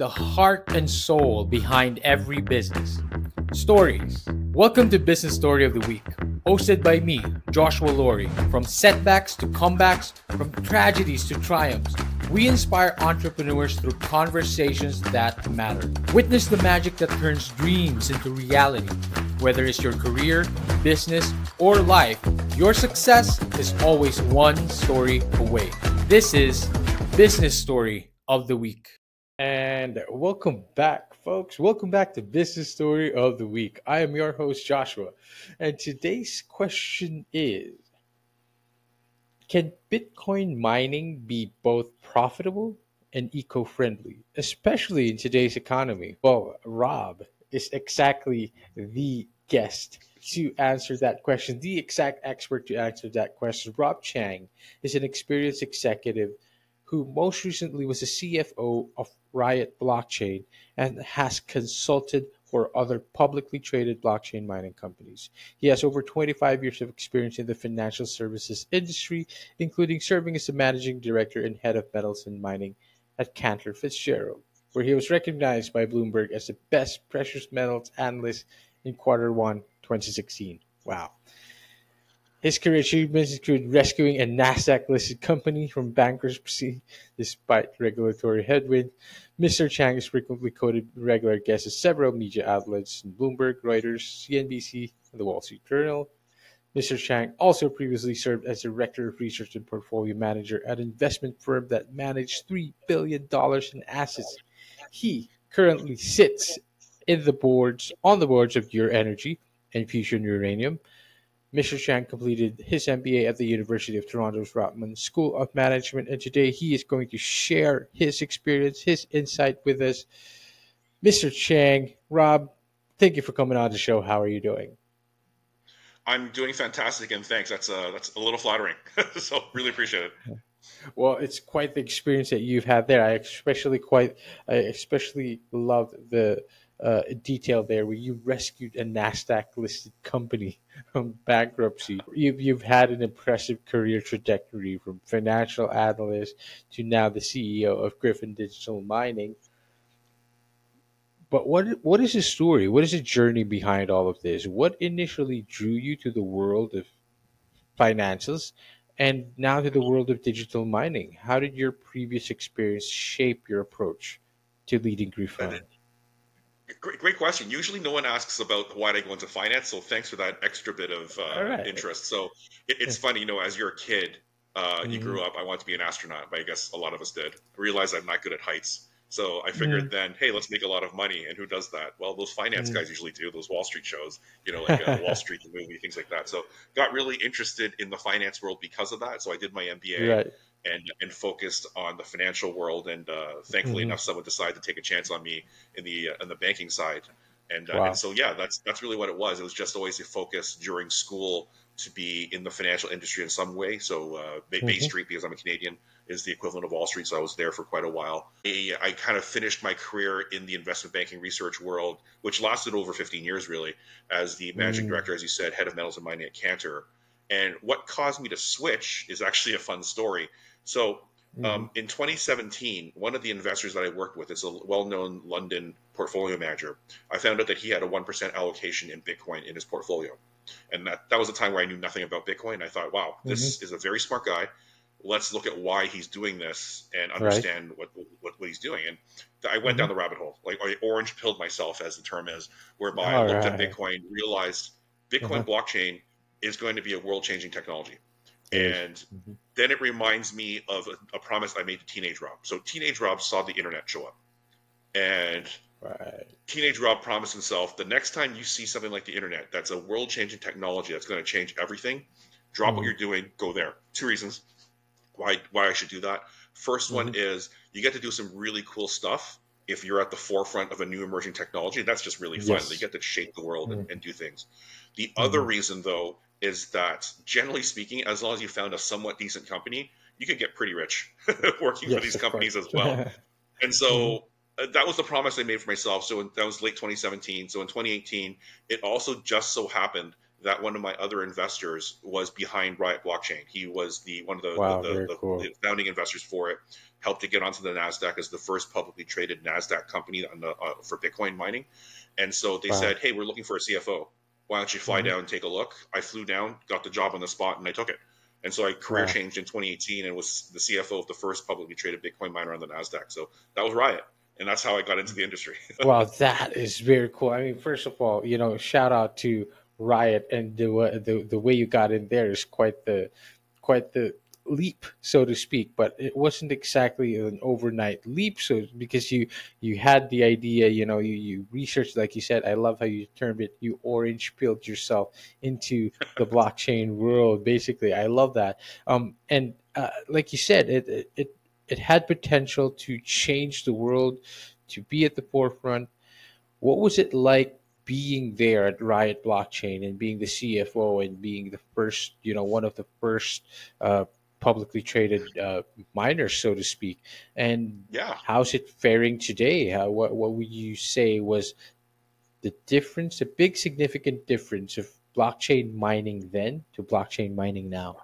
the heart and soul behind every business. Stories. Welcome to Business Story of the Week, hosted by me, Joshua Laurie. From setbacks to comebacks, from tragedies to triumphs, we inspire entrepreneurs through conversations that matter. Witness the magic that turns dreams into reality. Whether it's your career, business, or life, your success is always one story away. This is Business Story of the Week. And welcome back, folks. Welcome back to Business Story of the Week. I am your host, Joshua. And today's question is, can Bitcoin mining be both profitable and eco-friendly, especially in today's economy? Well, Rob is exactly the guest to answer that question, the exact expert to answer that question. Rob Chang is an experienced executive who most recently was a CFO of Riot Blockchain and has consulted for other publicly traded blockchain mining companies. He has over 25 years of experience in the financial services industry, including serving as the managing director and head of metals and mining at Cantor Fitzgerald, where he was recognized by Bloomberg as the best precious metals analyst in Q1 2016. Wow. His career achievements include rescuing a NASDAQ-listed company from bankruptcy despite regulatory headwinds. Mr. Chang is frequently quoted regular guest at several media outlets, Bloomberg, Reuters, CNBC, and the Wall Street Journal. Mr. Chang also previously served as Director of Research and Portfolio Manager at an investment firm that managed $3 billion in assets. He currently sits on the boards of Your Energy and Fusion Uranium. Mr. Chang completed his MBA at the University of Toronto's Rotman School of Management, and today he is going to share his experience, his insight with us. Mr. Chang, Rob, thank you for coming on the show. How are you doing? I'm doing fantastic, and thanks. That's a little flattering, so really appreciate it. Well, it's quite the experience that you've had there. I especially loved the detail there where you rescued a NASDAQ-listed company from bankruptcy. You've had an impressive career trajectory from financial analyst to now the CEO of Griffin Digital Mining. But what is the story? What is the journey behind all of this? What initially drew you to the world of financials and now to the world of digital mining? How did your previous experience shape your approach to leading Griffin? Great question. Usually no one asks about why I go into finance, so thanks for that extra bit of All right. interest. So it's funny, as you're a kid, you grew up, I wanted to be an astronaut, but I guess a lot of us did. I realized I'm not good at heights. So I figured then, hey, let's make a lot of money. And who does that? Well, those finance guys usually do, those Wall Street shows, like Wall Street, the movie, things like that. So got really interested in the finance world because of that. So I did my MBA. Right. And focused on the financial world, and thankfully enough, someone decided to take a chance on me in the banking side, and so yeah, that's really what it was. It was just always a focus during school to be in the financial industry in some way. So Bay Street, because I'm a Canadian, is the equivalent of Wall Street, so I was there for quite a while. I kind of finished my career in the investment banking research world, which lasted over 15 years really, as the managing director, as you said, head of metals and mining at Cantor. And what caused me to switch is actually a fun story. So in 2017, one of the investors that I worked with is a well-known London portfolio manager. I found out that he had a 1% allocation in Bitcoin in his portfolio. And that was a time where I knew nothing about Bitcoin. I thought, wow, this is a very smart guy. Let's look at why he's doing this and understand what he's doing. And I went down the rabbit hole, like I orange pilled myself, as the term is, whereby I looked at Bitcoin, realized Bitcoin blockchain is going to be a world-changing technology. And then it reminds me of a promise I made to Teenage Rob. So Teenage Rob saw the internet show up. And Teenage Rob promised himself, the next time you see something like the internet, that's a world-changing technology that's going to change everything, drop what you're doing, go there. 2 reasons why I should do that. First one is you get to do some really cool stuff if you're at the forefront of a new emerging technology. That's just really fun. You get to shape the world and do things. The other reason, though, is that generally speaking, as long as you found a somewhat decent company, you can get pretty rich working for these companies as well. And so that was the promise I made for myself. So that was late 2017. So in 2018, it also just so happened that one of my other investors was behind Riot Blockchain. He was the one of Wow, very the cool. founding investors for it. Helped to get onto the Nasdaq as the first publicly traded Nasdaq company on for Bitcoin mining. And so they Wow. said, "Hey, we're looking for a CFO. Why don't you fly Hmm. down and take a look?" I flew down, got the job on the spot, and I took it. And so I career Wow. changed in 2018 and was the CFO of the first publicly traded Bitcoin miner on the Nasdaq. So that was Riot, and that's how I got into the industry. Wow, that is very cool. I mean, first of all, shout out to Riot, and the way you got in there is quite the leap, so to speak. But it wasn't exactly an overnight leap, so because you had the idea, you researched, like you said. I love how you termed it. You orange pilled yourself into the blockchain world. Basically, I love that. And like you said, it had potential to change the world, to be at the forefront. What was it like being there at Riot Blockchain and being the CFO and being the first, one of the first uh, publicly traded miners, so to speak? And Yeah. how's it faring today? What would you say was the difference, the big significant difference of blockchain mining then to blockchain mining now?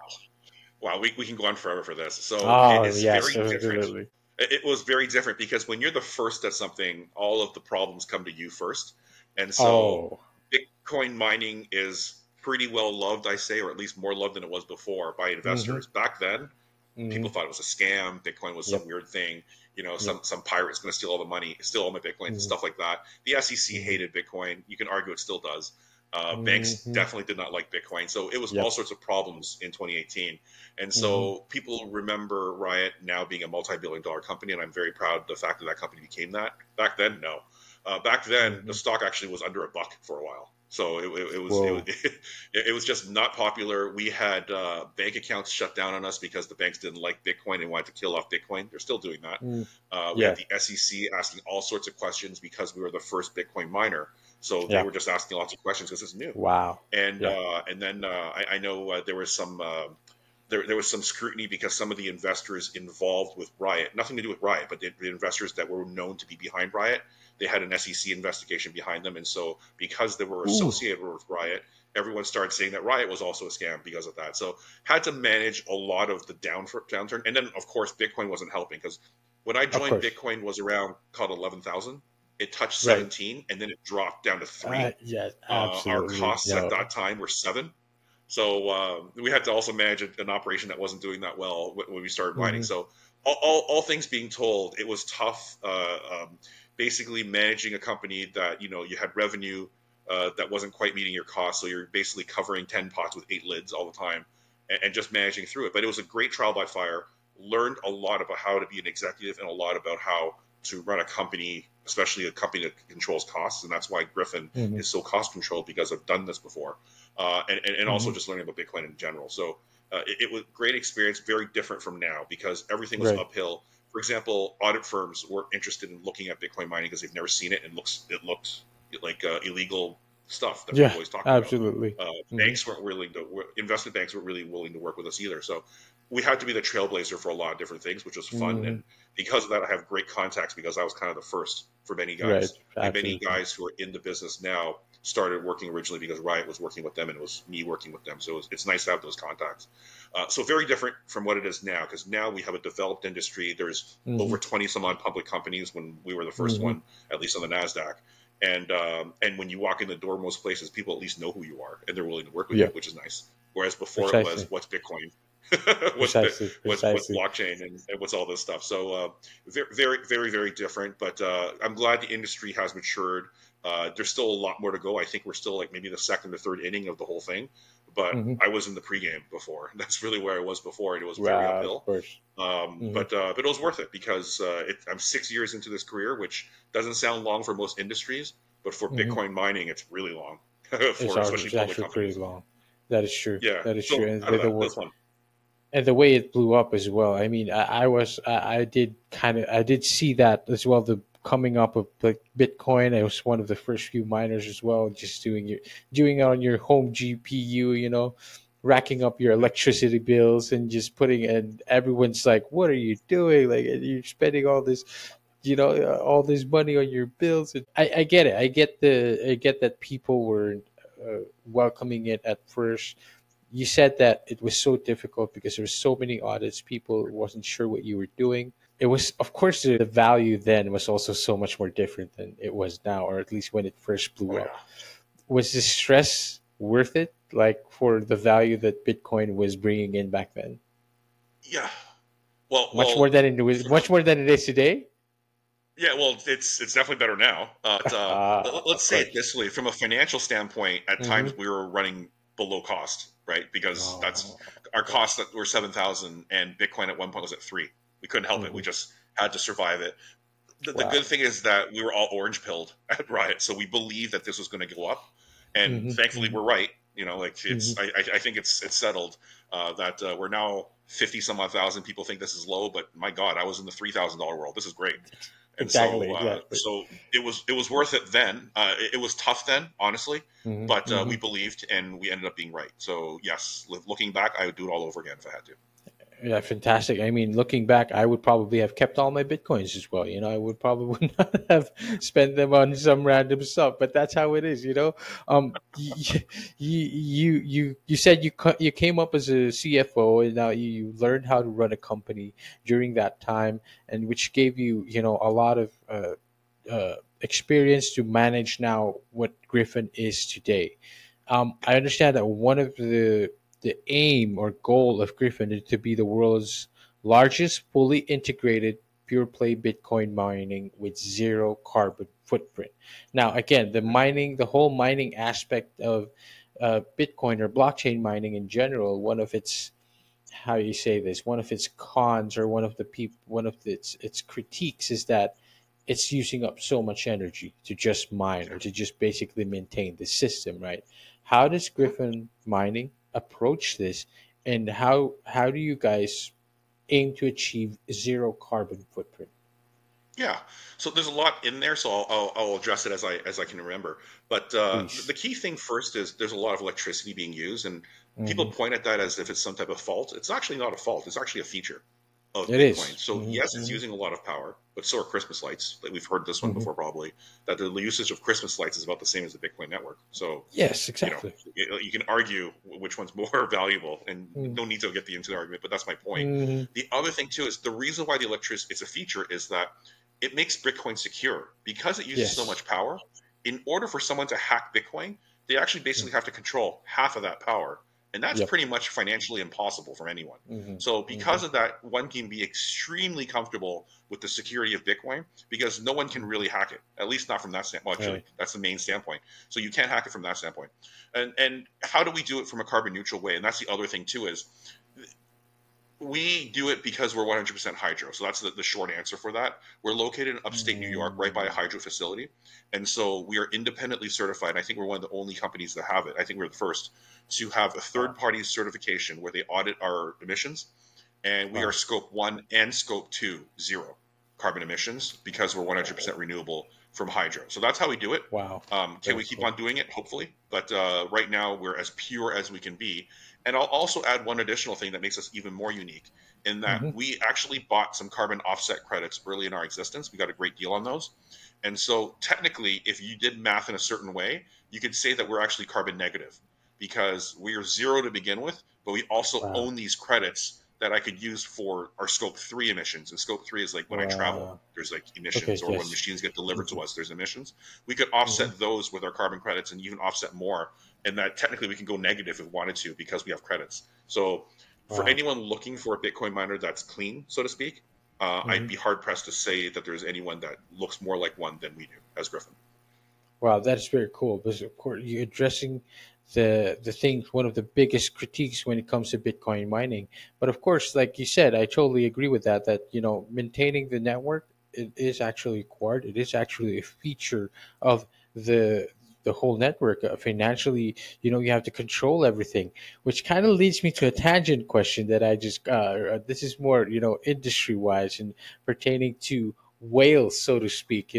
Wow, we can go on forever for this. So it Oh, is yes, very different. absolutely. It was very different because when you're the first at something, all of the problems come to you first. And so Oh, Bitcoin mining is pretty well loved, I say, or at least more loved than it was before by mm-hmm, investors. Back then, mm-hmm. people thought it was a scam. Bitcoin was some Yep, weird thing. yep, Some pirate's going to steal all the money, steal all my Bitcoin, mm-hmm, stuff like that. The SEC mm-hmm, hated Bitcoin. You can argue it still does. Banks mm-hmm. definitely did not like Bitcoin. So it was all Yep. sorts of problems in 2018. And Mm-hmm. so people remember Riot now being a multi-billion dollar company. And I'm very proud of the fact that that company became that. Back then, no. Back then, the Mm-hmm. stock actually was under $1 for a while. So Whoa. it was just not popular. We had bank accounts shut down on us because the banks didn't like Bitcoin and wanted to kill off Bitcoin. They're still doing that. Mm. We had Yeah. the SEC asking all sorts of questions because we were the first Bitcoin miner. So they Yeah. were just asking lots of questions because it's new. Wow. And Yeah. then I know there was some there was some scrutiny because some of the investors involved with Riot, nothing to do with Riot, but the investors that were known to be behind Riot, they had an SEC investigation behind them. And so because they were Ooh. associated with Riot, everyone started saying that Riot was also a scam because of that. So had to manage a lot of the downturn. And then, of course, Bitcoin wasn't helping because when I Of joined, course. Bitcoin was around called 11,000. It touched Right. 17 and then it dropped down to 3. Yes. Our Absolutely. costs at No. that time were 7. So we had to also manage an operation that wasn't doing that well when we started mining. Mm-hmm. So all things being told, it was tough. Basically managing a company that you had revenue that wasn't quite meeting your costs, so you're basically covering 10 pots with 8 lids all the time, and just managing through it. But it was a great trial by fire. Learned a lot about how to be an executive and a lot about how to run a company, especially a company that controls costs, and that's why Griffin Mm-hmm. is so cost controlled because I've done this before, and also Mm-hmm. just learning about Bitcoin in general. So it was great experience, very different from now because everything was Right. uphill. For example, audit firms weren't interested in looking at Bitcoin mining because they've never seen it and it looked like illegal stuff that Yeah. people always talk about. Absolutely. Mm-hmm. Banks weren't willing to, investment banks weren't really willing to work with us either. So we had to be the trailblazer for a lot of different things, which was fun. Mm-hmm. And because of that, I have great contacts because I was kind of the first for many Right. guys. And many Absolutely. guys who are in the business now started working originally because Riot was working with them and it was me working with them. So it's nice to have those contacts. So very different from what it is now because now we have a developed industry. There's Mm-hmm. over 20 some odd public companies when we were the first Mm-hmm. one, at least on the NASDAQ. And when you walk in the door, most places people at least know who you are and they're willing to work with you, Yeah. which is nice. Whereas before it was Precisely. what's Bitcoin, Precisely. what's Precisely. blockchain, and what's all this stuff. So very very different. But I'm glad the industry has matured. There's still a lot more to go. I think we're still like maybe the second or third inning of the whole thing. But Mm-hmm. I was in the pregame before. That's really where I was before, and it was very Wow. Of uphill. course. Mm-hmm. But it was worth it because I'm 6 years into this career, which doesn't sound long for most industries, but for Mm-hmm. Bitcoin mining, it's really long It's for already, especially it's public actually pretty companies. long. That is true. Yeah. That is true. So And out of the that, work. that's one. And the way it blew up as well. I mean, I did see that as well. The coming up of like Bitcoin, I was one of the first few miners as well. Just doing it on your home GPU, racking up your electricity bills and just putting. And everyone's like, "What are you doing? Like you're spending all this." All this money on your bills. And I get it. I get that people were welcoming it at first. You said that it was so difficult because there were so many audits. People wasn't sure what you were doing. It was, of course, the value then was also so much more different than it was now, or at least when it first blew Oh up. yeah. Was the stress worth it, like for the value that Bitcoin was bringing in back then? Yeah. Well, Much more than it was, for, much more than it is today. yeah. Well, it's definitely better now. Let's Of say it course. this way: from a financial standpoint, at Mm-hmm. times we were running below cost, right? Because that's Oh, our of costs course. that were 7,000, and Bitcoin at one point was at 3. We couldn't help it. Mm-hmm. We just had to survive it. The good Wow. thing is that we were all orange pilled at Riot, so we believed that this was going to go up, and Mm-hmm. thankfully Mm-hmm. we're right. You know, like Mm-hmm. I think it's settled that we're now 50 some odd thousand people think this is low, but my God, I was in the $3,000 world. This is great, and Exactly. Exactly. so it was worth it then. It was tough then, honestly, but Mm-hmm. Mm-hmm. we believed and we ended up being right. So yes, looking back, I would do it all over again if I had to. Yeah, fantastic. I mean, looking back, I would probably have kept all my bitcoins as well. I would probably not have spent them on some random stuff, but that's how it is. You said you came up as a CFO, and now you learned how to run a company during that time, and which gave you a lot of experience to manage now what Griffin is today. I understand that one of the aim or goal of Griffin is to be the world's largest fully integrated pure play Bitcoin mining with zero carbon footprint. Now, again, the whole mining aspect of Bitcoin or blockchain mining in general, one of its how you say this, one of its cons or one of its critiques is that it's using up so much energy to just mine or to just basically maintain the system, right? How does Griffin Mining approach this, and how do you guys aim to achieve zero carbon footprint? Yeah. So there's a lot in there, so I'll address it as I can remember. But the Please. key thing first is there's a lot of electricity being used, and people Hmm. point at that as if it's some type of fault. It's actually not a fault. It's actually a feature of It Bitcoin. is. So Mm-hmm, yes, it's hmm using a lot of power, but so are Christmas lights. Like we've heard this one hmm before, probably that the usage of Christmas lights is about the same as the Bitcoin network. So Yes, you know exactly. you can argue which one's more valuable, and Mm-hmm. no need to get into the argument. But that's my point. Mm-hmm. The other thing too is the reason why the electricity it's a feature is that it makes Bitcoin secure because it uses so Yes. much power. In order for someone to hack Bitcoin, they actually basically have to control half of that power. And that's Yep. pretty much financially impossible for anyone. Hmm. So, hmm because of that, one can be extremely comfortable with the security of Bitcoin because no one can really hack it, at least not from that standpoint. Well, actually, Right. that's the main standpoint. So, you can't hack it from that standpoint. And how do we do it from a carbon neutral way? And that's the other thing, too, is we do it because we're 100% hydro. So that's the short answer for that. We're located in upstate New York, right by a Mm. hydro facility. And so we are independently certified. I think we're one of the only companies that have it. I think we're the first to have a third Wow. party certification where they audit our emissions. And we are Wow. scope 1 and scope 2 zero carbon emissions because we're 100% Oh, renewable from hydro. So that's how we do it. wow. Can Very we keep cool. on doing it? Hopefully. But right now, we're as pure as we can be. And I'll also add one additional thing that makes us even more unique in that Hmm. we actually bought some carbon offset credits early in our existence. We got a great deal on those. And so, technically, if you did math in a certain way, you could say that we're actually carbon negative because we are zero to begin with, but we also Wow. own these credits that I could use for our scope 3 emissions. And scope 3 is like when I travel, Wow. there's like Okay. emissions, or when Yes. machines get delivered Hmm. to us, there's emissions. We could Hmm. offset those with our carbon credits and even offset more. And that technically we can go negative if we wanted to because we have credits. So for Wow. anyone looking for a Bitcoin miner that's clean, so to speak, I'd Hmm. be hard pressed to say that there's anyone that looks more like one than we do as Griffin. Wow. That's very cool because, of course, you're addressing the things, one of the biggest critiques when it comes to Bitcoin mining. But of course, like you said, I totally agree with that. That maintaining the network, it is actually required. It is actually a feature of the the whole network. Financially, you have to control everything, which kind of leads me to a tangent question that I just this is more industry wise and pertaining to whales, so to speak.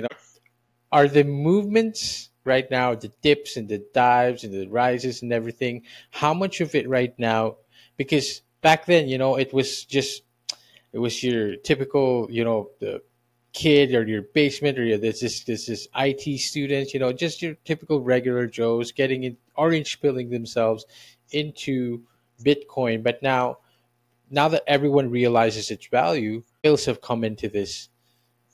Are the movements right now, the dips and the dives and the rises and everything, how much of it right now? Because back then, it was your typical, the kid or your basement, or this IT student, just your typical regular Joes getting in, orange pilling themselves into Bitcoin. But now that everyone realizes its value, whales have come into this,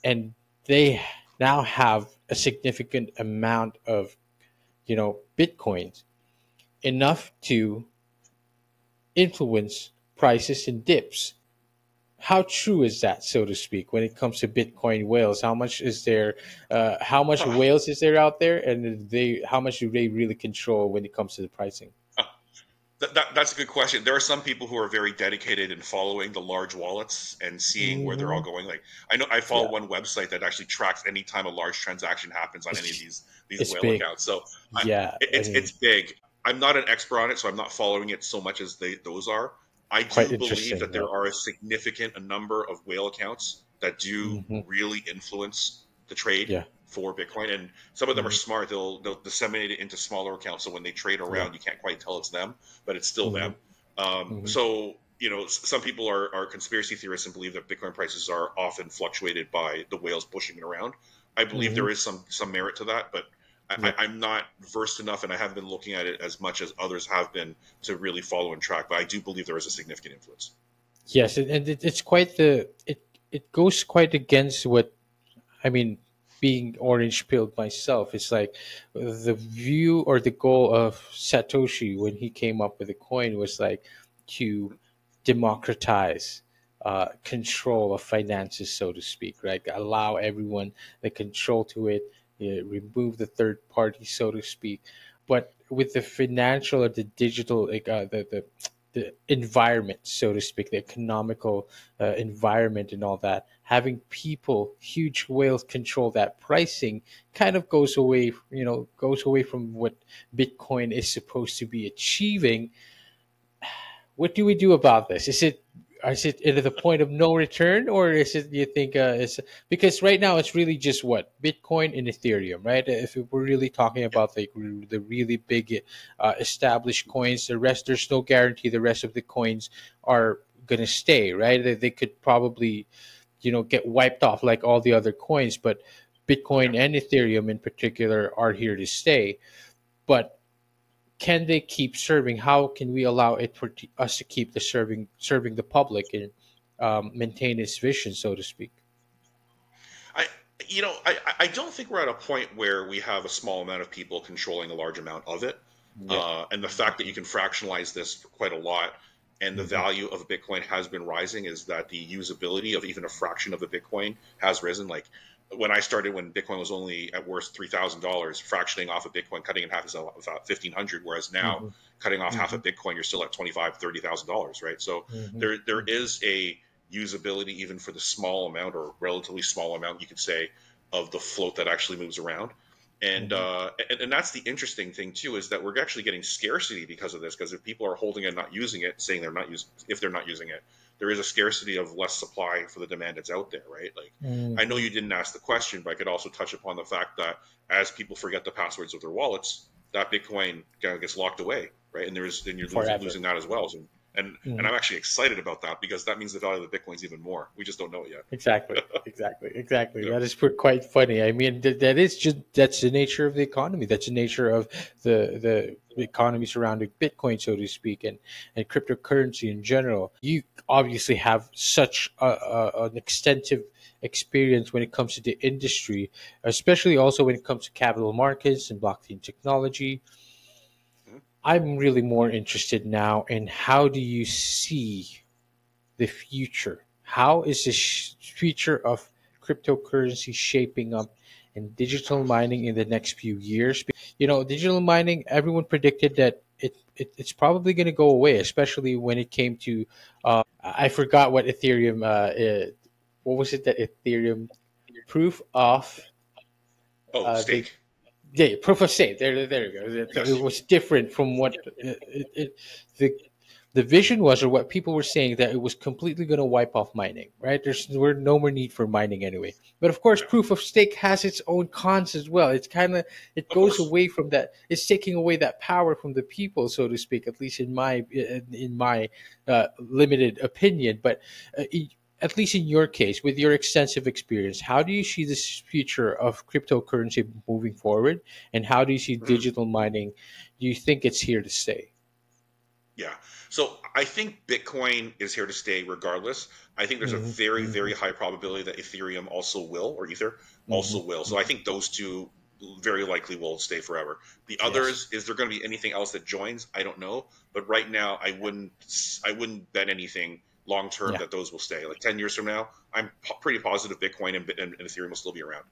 and they now have a significant amount of Bitcoins, enough to influence prices and dips. How true is that, so to speak, when it comes to Bitcoin whales? How much is there? How much whales is there out there, and how much do they really control when it comes to the pricing? That's a good question. There are some people who are very dedicated in following the large wallets and seeing where they're all Hmm. going. Like I know I follow Yeah, one website that actually tracks any time a large transaction happens on any of it's these it's whale big. accounts. So Yeah, I it's mean, big. I'm not an expert on it, so I'm not following it so much as those are. I quite do believe interesting. that Yeah. there are a significant number of whale accounts that do Hmm. really influence the trade Yeah. for Bitcoin, and some of them are Hmm. smart. They'll disseminate it into smaller accounts, so when they trade Yeah. around, you can't quite tell it's them, but it's still Hmm. them. Hmm. So some people are conspiracy theorists and believe that Bitcoin prices are often fluctuated by the whales pushing it around. I believe Hmm. there is some merit to that, but Yep. I'm not versed enough, and I haven't been looking at it as much as others have been to really follow and track. But I do believe there is a significant influence. Yes, and it's quite it goes quite against what I mean, being orange pilled myself. It's like the view or the goal of Satoshi when he came up with the coin was like to democratize control of finances, so to speak, right? Allow everyone the control to it, remove the third party, so to speak. But with the financial or the digital, like the environment, so to speak, the economical environment and all that, having people, huge whales control that pricing kind of goes away from what Bitcoin is supposed to be achieving. What do we do about this? Is it at the point of no return, or is it, you think, it's because right now it's really just what Bitcoin and Ethereum, right? If we're really talking about the really big established coins, the rest, there's no guarantee the rest of the coins are gonna stay, right? They could probably get wiped off like all the other coins, but Yeah. Bitcoin and Ethereum in particular are here to stay. But can they keep serving? How can we allow it for us to keep the serving the public and maintain its vision, so to speak? I I don't think we're at a point where we have a small amount of people controlling a large amount of it, Yeah. and the fact that you can fractionalize this quite a lot, and the Hmm. value of Bitcoin has been rising, is that the usability of even a fraction of a Bitcoin has risen. Like when I started, when Bitcoin was only at worst $3,000, fractioning off a Bitcoin, cutting in half is about 1,500, whereas now Hmm. cutting off half a Hmm. Bitcoin, you're still at $25,000, $30,000, right? So Hmm. there is a usability even for the small amount, or relatively small amount you could say, of the float that actually moves around. Hmm. And that's the interesting thing too, is that we're actually getting scarcity because of this, because if people are holding it and not using it, saying they're not using, if they're not using it, there is a scarcity of less supply for the demand that's out there, right? Like, I know Hmm. you didn't ask the question, but I could also touch upon the fact that as people forget the passwords of their wallets, that Bitcoin kind of gets locked away, right? And you're Forever. losing that as well. So, and Hmm. I'm actually excited about that, because that means the value of the Bitcoin's even more. We just don't know it Exactly, yet. exactly, exactly. Yeah. That is quite funny. I mean, that's the nature of the economy. That's the nature of the economy surrounding Bitcoin, so to speak, and cryptocurrency in general. You obviously have such an extensive experience when it comes to the industry, especially also when it comes to capital markets and blockchain technology. Mhm. I'm really more interested now in how do you see the future? How is the future of cryptocurrency shaping up and digital mining in the next few years? Digital mining, everyone predicted that it's probably going to go away, especially when it came to, I forgot what Ethereum, what was it that Ethereum proof of, the Stake. yeah, proof of stake. There you go. It Yes. was different from what the vision was, or what people were saying, that it was completely going to wipe off mining. Right? We're no more need for mining anyway. But of course, Yeah. proof of stake has its own cons as well. It Of goes course. away from that. It's taking away that power from the people, so to speak. At least in my limited opinion, but. at least in your case, with your extensive experience, how do you see this future of cryptocurrency moving forward? And how do you see Mhm. digital mining? Do you think it's here to stay? Yeah. So I think Bitcoin is here to stay regardless. I think there's a Hmm. very, Hmm. very high probability that Ethereum also will, or Ether Hmm. also will. So I think those two very likely will stay forever. The Yes. others, is there going to be anything else that joins? I don't know. But right now, I wouldn't bet anything long term Yeah. that those will stay. Like 10 years from now, I'm pretty positive Bitcoin and Ethereum will still be around.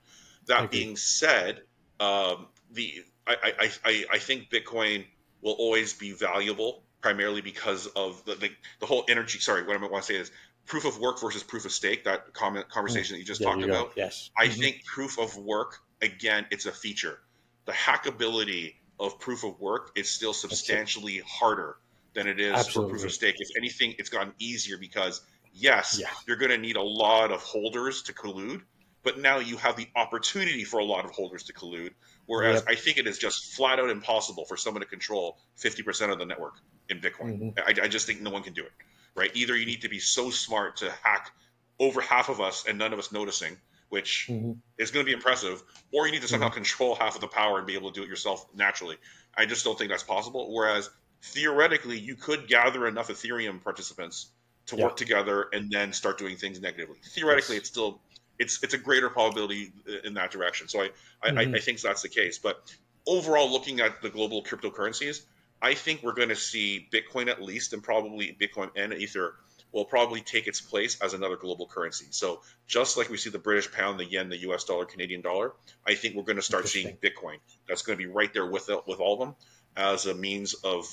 That Agree. being said, the I think Bitcoin will always be valuable, primarily because of the whole energy. Sorry, what I want to say is proof of work versus proof of stake. That Mm. conversation that you just There talked you go. about. Yes. I Hmm. think proof of work, again, it's a feature. The hackability of proof of work is still That's it. substantially harder than it is for proof of Absolutely. stake. If anything, it's gotten easier because yes, Yeah. you're going to need a lot of holders to collude, but now you have the opportunity for a lot of holders to collude. Whereas Yep. I think it is just flat out impossible for someone to control 50% of the network in Bitcoin. Hmm. I just think no one can do it, right? Either you need to be so smart to hack over half of us and none of us noticing, which Hmm. is going to be impressive, or you need to somehow Hmm. control half of the power and be able to do it yourself naturally. I just don't think that's possible. Whereas theoretically, you could gather enough Ethereum participants to Yeah. work together and then start doing things negatively. Theoretically, Yes. it's still it's a greater probability in that direction. So I Hmm. think that's the case. But overall, looking at the global cryptocurrencies, I think we're going to see Bitcoin at least, and probably Bitcoin and Ether will probably take its place as another global currency. So just like we see the British pound, the yen, the US dollar, Canadian dollar, I think we're going to start seeing Interesting. Bitcoin. That's going to be right there with all of them as a means of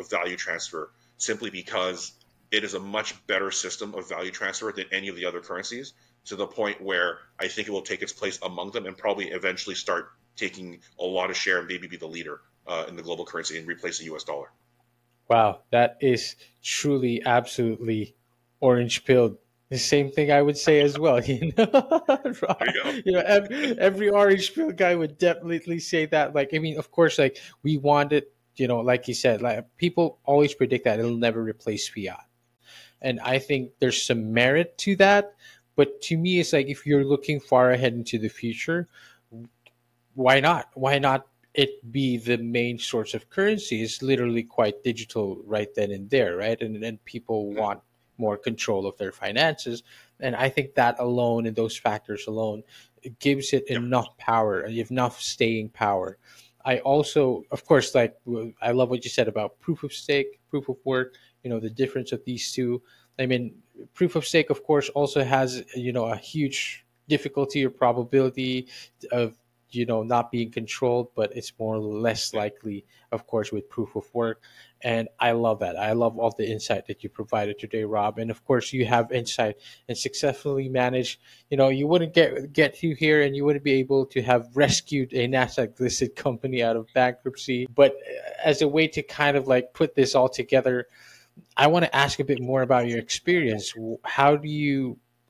value transfer, simply because it is a much better system of value transfer than any of the other currencies, to the point where I think it will take its place among them and probably eventually start taking a lot of share and maybe be the leader in the global currency and replace the US dollar. Wow, that is truly absolutely orange pilled. The same thing I would say as well. There you go. Every orange pill guy would definitely say that. Like, I mean, of course, like we wanted, like you said, like people always predict that it'll never replace fiat, and I think there's some merit to that. But to me, it's like if you're looking far ahead into the future, why not? Why not it be the main source of currency? It's literally quite digital right then and there, right? And then people Mhm. want more control of their finances. And I think that alone and those factors alone gives it Yep. enough power, enough staying power. I also, of course, like I love what you said about proof of stake, proof of work, the difference of these two. I mean, proof of stake, of course, also has, a huge difficulty or probability of not being controlled, but it's more or less Yeah. likely, of course, with proof of work. And I love that. I love all the insight that you provided today, Rob. And of course, you have insight and successfully managed. You wouldn't get you here, and you wouldn't be able to have rescued a Nasdaq listed company out of bankruptcy. But as a way to kind of like put this all together, I want to ask a bit more about your experience.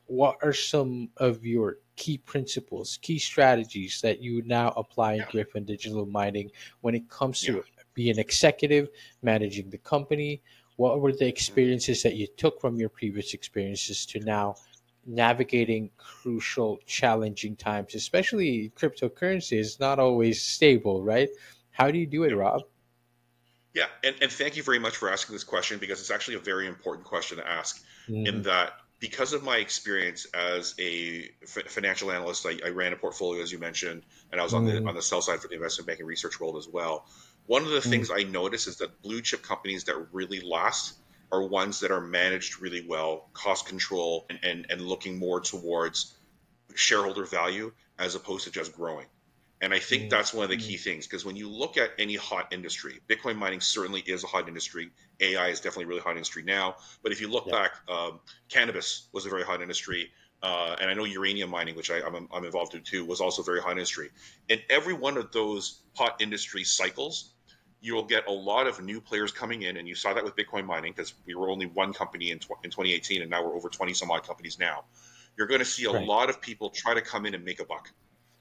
What are some of your key principles, key strategies that you would now apply in Yeah. Griffin Digital Mining when it comes Yeah. to being an executive, managing the company? What were the Mhm. experiences that you took from your previous experiences to now navigating crucial, challenging times, especially cryptocurrency is not always stable, right? How do you do it, Yep. Rob? Yeah, and thank you very much for asking this question, because it's actually a very important question to ask. In Hmm. that, because of my experience as a financial analyst, I ran a portfolio, as you mentioned, and I was on the Hmm. sell side for the investment banking research world as well. One of the Hmm. things I noticed is that blue chip companies that really last are ones that are managed really well, cost control, and looking more towards shareholder value as opposed to just growing. And I think Hmm. that's one of the key things, because when you look at any hot industry, Bitcoin mining certainly is a hot industry. AI is definitely a really hot industry now. But if you look Yeah. back, cannabis was a very hot industry. And I know uranium mining, which I'm involved in too, was also a very hot industry. In every one of those hot industry cycles, you'll get a lot of new players coming in. And you saw that with Bitcoin mining, because we were only one company in 2018, and now we're over 20 some odd companies now. You're going to see a Right. lot of people try to come in and make a buck.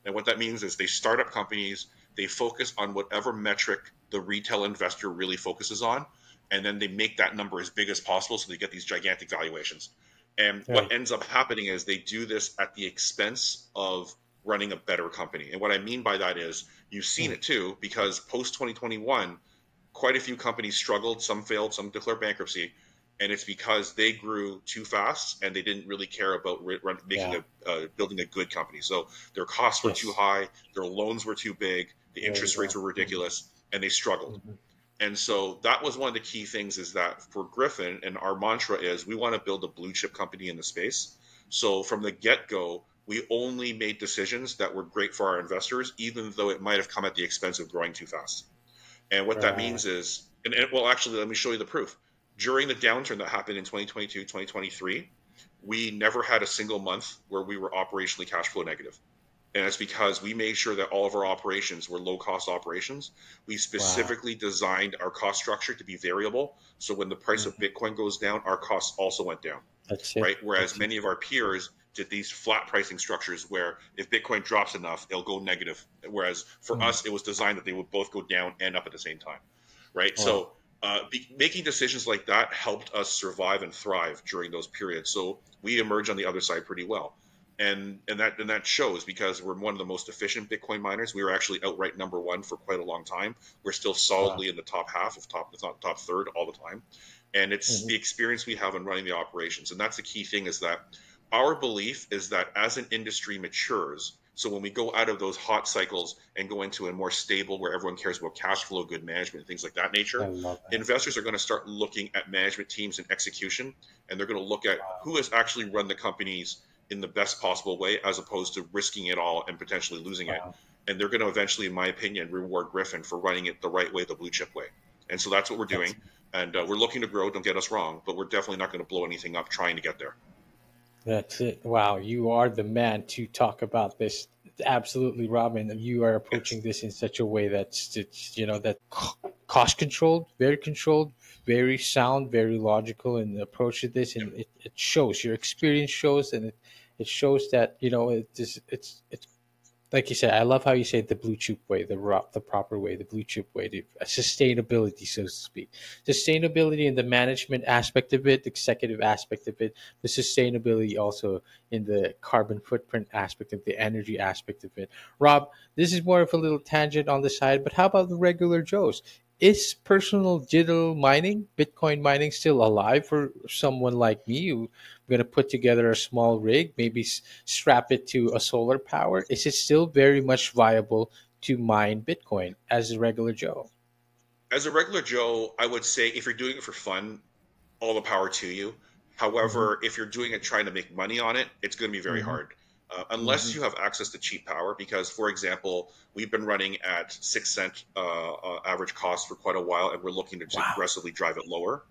And what that means is they start up companies, they focus on whatever metric the retail investor really focuses on, and then they make that number as big as possible so they get these gigantic valuations. And what Right. ends up happening is they do this at the expense of running a better company. And what I mean by that is you've seen Mm. it too, because post 2021, quite a few companies struggled, some failed, some declared bankruptcy. And it's because they grew too fast and they didn't really care about making Yeah. building a good company. So their costs were too Yes. high, their loans were too big, the There you interest rates go. were Mhm. ridiculous, and they struggled. Mhm. And so that was one of the key things, is that for Griffin, and our mantra is we want to build a blue chip company in the space. So from the get go, we only made decisions that were great for our investors, even though it might have come at the expense of growing too fast. And what that Right. means is, well, actually, let me show you the proof. During the downturn that happened in 2022, 2023, we never had a single month where we were operationally cash flow negative. And it's because we made sure that all of our operations were low cost operations. We Wow. specifically designed our cost structure to be variable. So when the price of Mhm. Bitcoin goes down, our costs also went down, That's right? it. Whereas That's it. many of our peers did these flat pricing structures where if Bitcoin drops enough, it'll go negative. Whereas for Mm. us, it was designed that they would both go down and up at the same time, right? Wow. So making decisions like that helped us survive and thrive during those periods. So we emerged on the other side pretty well. And that shows, because we're one of the most efficient Bitcoin miners. We were actually outright number one for quite a long time. We're still Wow. solidly in the top half of top, if not top third, all the time. And it's Mhm. the experience we have in running the operations. And that's the key thing, is that our belief is that as an industry matures, so when we go out of those hot cycles and go into a more stable, where everyone cares about cash flow, good management, things like that I nature, love that. investors are going to start looking at management teams and execution, and they're going to look at who has actually run the companies in the best possible way, as opposed to risking it all and potentially losing it. Wow. And they're going to eventually, in my opinion, reward Griffin for running it the right way, the blue chip way. And so that's what we're That's doing. And we're looking to grow, don't get us wrong, but we're definitely not going to blow anything up trying to get there. That's it. Wow, you are the man to talk about this. Absolutely, Robin. You are approaching Yes. this in such a way that's that cost controlled, very sound, very logical in the approach to this, and it shows. Your experience shows, and it shows that it's like you said. I love how you say the blue chip way, the proper way, the blue chip way, the sustainability, so to speak. Sustainability in the management aspect of it, the executive aspect of it, the sustainability also in the carbon footprint aspect of the energy aspect of it. Rob, this is more of a little tangent on the side, but how about the regular Joes? Is personal digital mining, Bitcoin mining, still alive for someone like me who going to put together a small rig, maybe strap it to a solar power? Is it still very much viable to mine Bitcoin as a regular Joe? As a regular Joe, I would say if you're doing it for fun, all the power to you. Hmm. However, if you're doing it trying to make money on it, it's going to be very Hmm. hard. Unless Hmm. you have access to cheap power, because, for example, we've been running at 6 cent average cost for quite a while, and we're looking to Wow. aggressively drive it lower.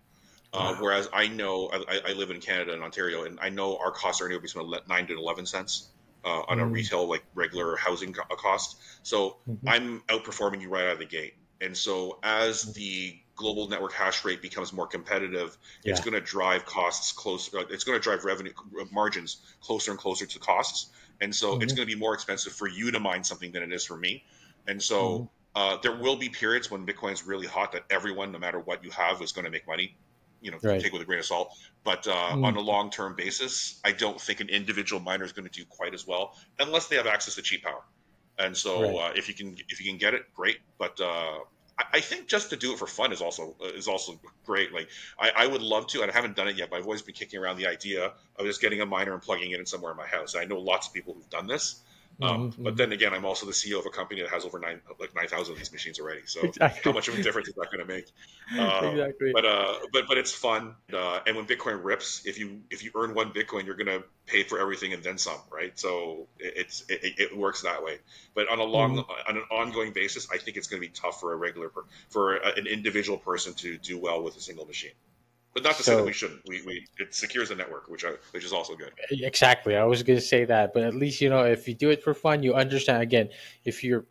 Wow. Whereas I know I live in Canada and Ontario, and I know our costs are anywhere between 9 to 11 cents on a Mm-hmm. retail, like regular housing cost. So Hmm. I'm outperforming you right out of the gate. And so as the global network hash rate becomes more competitive, it's Yeah. going to drive costs closer. It's going to drive revenue margins closer and closer to costs. And so it's Hmm. going to be more expensive for you to mine something than it is for me. And Hmm. so there will be periods when Bitcoin's really hot that everyone, no matter what you have, is going to make money. Right. Take with a grain of salt. But on Mm. a long term basis, I don't think an individual miner is going to do quite as well unless they have access to cheap power. And so Right. if you can get it, great. But I think just to do it for fun is also great. Like I would love to, and I haven't done it yet, but I've always been kicking around the idea of just getting a miner and plugging it in somewhere in my house. I know lots of people who've done this. Hmm. But Hmm. then again, I'm also the CEO of a company that has over 9,000 of these machines already. So how Exactly. much of a difference is that going to make? Um, Exactly. but it's fun. And when Bitcoin rips, if you earn one Bitcoin, you're gonna pay for everything and then some, right? So it works that way. But Hmm. on an ongoing basis, I think it's gonna be tough for an individual person to do well with a single machine. But not to say that we So shouldn't. We it secures the network, which is also good. exactly, I was going to say that, but at least if you do it for fun, you understand. Again, if you're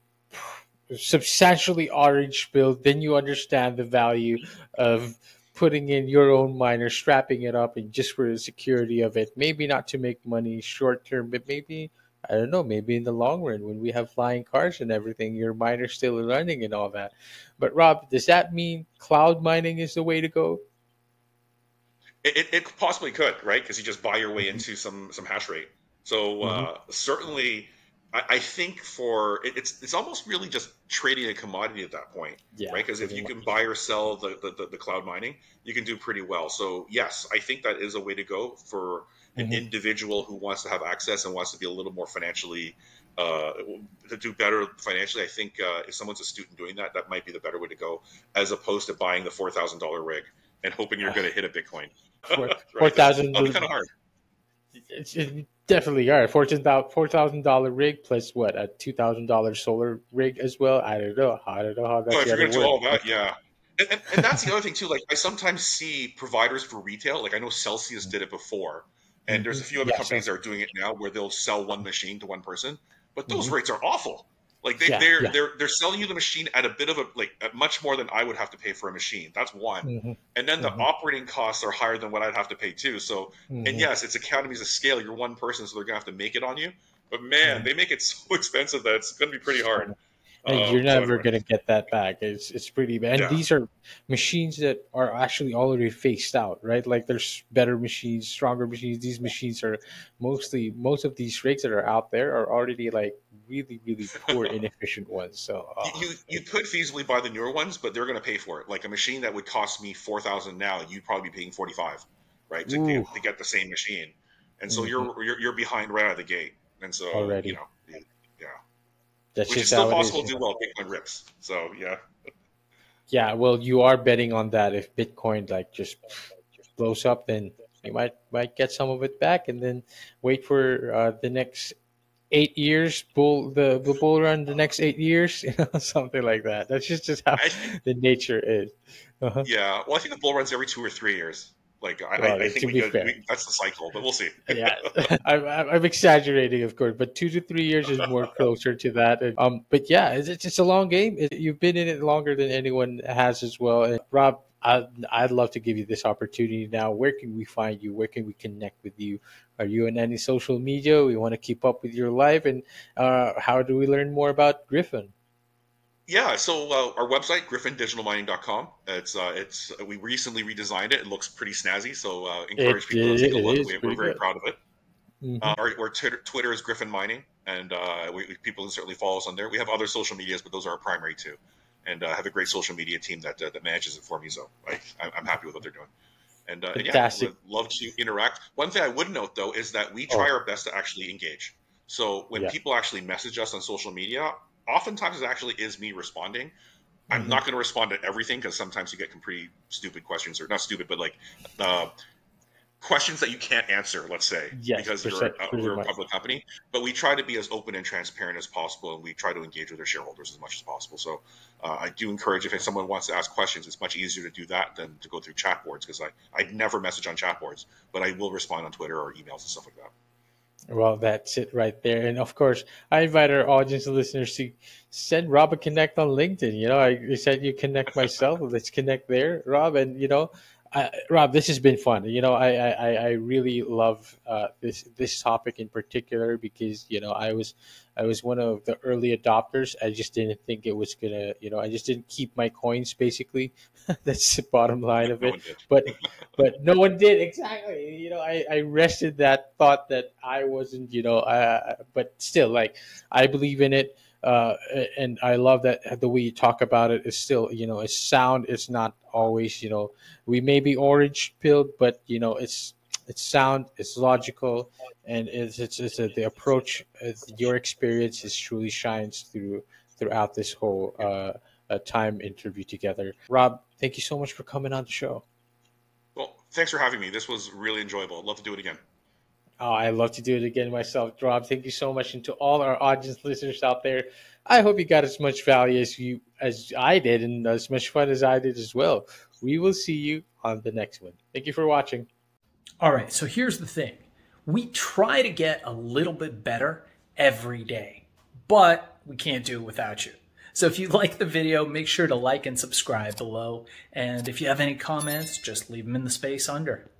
substantially orange build, then you understand the value of putting in your own miner, strapping it up, and just for the security of it. Maybe not to make money short term, but maybe I don't know. Maybe in the long run, when we have flying cars and everything, your miner's still running and all that. But Rob, does that mean cloud mining is the way to go? It possibly could, right? Because you just buy your way into some hash rate. So certainly, I think it's almost really just trading a commodity at that point, Yeah, right? Because if pretty you much. can buy or sell the cloud mining, you can do pretty well. So yes, I think that is a way to go for an individual who wants to have access and wants to be a little more financially uh, to do better financially. I think if someone's astute in doing that, that might be the better way to go, as opposed to buying the $4,000 rig and hoping you're going to hit a Bitcoin. Four Right? thousand. That'll be kind of hard. It's definitely all right. $4,000 rig plus what, a $2,000 solar rig as well. I don't know. I don't know how Oh, that's if you're gonna going to do work. all that, yeah. And that's the other thing too. Like I sometimes see providers for retail. Like I know Celsius did it before, and there's a few other Yeah, companies so that are doing it now where they'll sell one machine to one person. But those mhm. rates are awful. Like Yeah, yeah. they're selling you the machine at a bit of a like at much more than I would have to pay for a machine. That's one, hmm and then the hmm operating costs are higher than what I'd have to pay too. So, and hmm yes, it's economies of scale. You're one person, so they're gonna have to make it on you. But man, hmm they make it so expensive that it's gonna be pretty hard. And you're So never anyway, gonna get that back. It's pretty bad. And yeah. these are machines that are actually already phased out, right? Like there's better machines, stronger machines. These machines are most of these rigs that are out there are already like really, really poor, inefficient ones. So You could feasibly buy the newer ones, but they're going to pay for it. Like a machine that would cost me 4,000 now, you'd probably be paying 45, right, ooh, to get the same machine. And so hmm you're behind right out of the gate. And so already. yeah, That's which is just still how it is. possible to do well. Bitcoin rips. So yeah, Yeah, well, you are betting on that. If Bitcoin like just blows up, then you might get some of it back, and then wait for the next 8 years the bull run. The next 8 years, something like that. That's just how I think the nature is. Uh-huh. yeah. Well, I think the bull runs every 2 or 3 years. Like Well, I think to be fair, that's the cycle, but we'll see. yeah, I'm exaggerating, of course, but 2 to 3 years is more closer to that. And, but yeah, it's a long game. You've been in it longer than anyone has as well. And Rob, I'd love to give you this opportunity now. Where can we find you? Where can we connect with you? Are you on any social media? We want to keep up with your life, and how do we learn more about Griffin? Yeah, so our website, griffindigitalmining.com. It's we recently redesigned it. It looks pretty snazzy, so encourage people to take a It look. is We're pretty very good. proud of it. Hmm Our Twitter is Griffin Mining, and people can certainly follow us on there. We have other social medias, but those are our primary two. And I have a great social media team that manages it for me, so I'm happy with what they're doing. And yeah, Fantastic. would love to interact. One thing I would note though is that we try Oh, our best to actually engage. So when yeah. people actually message us on social media, oftentimes it actually is me responding. I'm hmm not going to respond to everything because sometimes you get some pretty stupid questions, or not stupid, but like uh, questions that you can't answer. Let's say Yes, because pretty we're a much. public company, but we try to be as open and transparent as possible, and we try to engage with our shareholders as much as possible. So I do encourage if someone wants to ask questions, it's much easier to do that than to go through chat boards because I never message on chat boards, but I will respond on Twitter or emails and stuff like that. Well, that's it right there. And of course, I invite our audience and listeners to send Rob a connect on LinkedIn. I said you connect myself. Let's connect there, Rob. And Rob, this has been fun. I really love this topic in particular because I was one of the early adopters. I just didn't think it was gonna. I just didn't keep my coins. Basically, that's the bottom line Yeah, of no it. one did. But no one did exactly. I rested that thought that I wasn't. But still, like I believe in it. Uh, and I love that the way you talk about it is still, it's sound. It's not always, we may be orange pilled, but it's sound, it's logical, and the approach, your experience is truly shines throughout this whole time interview together. Rob, thank you so much for coming on the show. Well, thanks for having me. This was really enjoyable. I'd love to do it again. Oh, I love to do it again myself, Rob. Thank you so much, and to all our audience listeners out there, I hope you got as much value as I did, and as much fun as I did as well. We will see you on the next one. Thank you for watching. All right, so here's the thing. We try to get a little bit better every day, but we can't do it without you. So if you like the video, make sure to like and subscribe below. And if you have any comments, just leave them in the space under.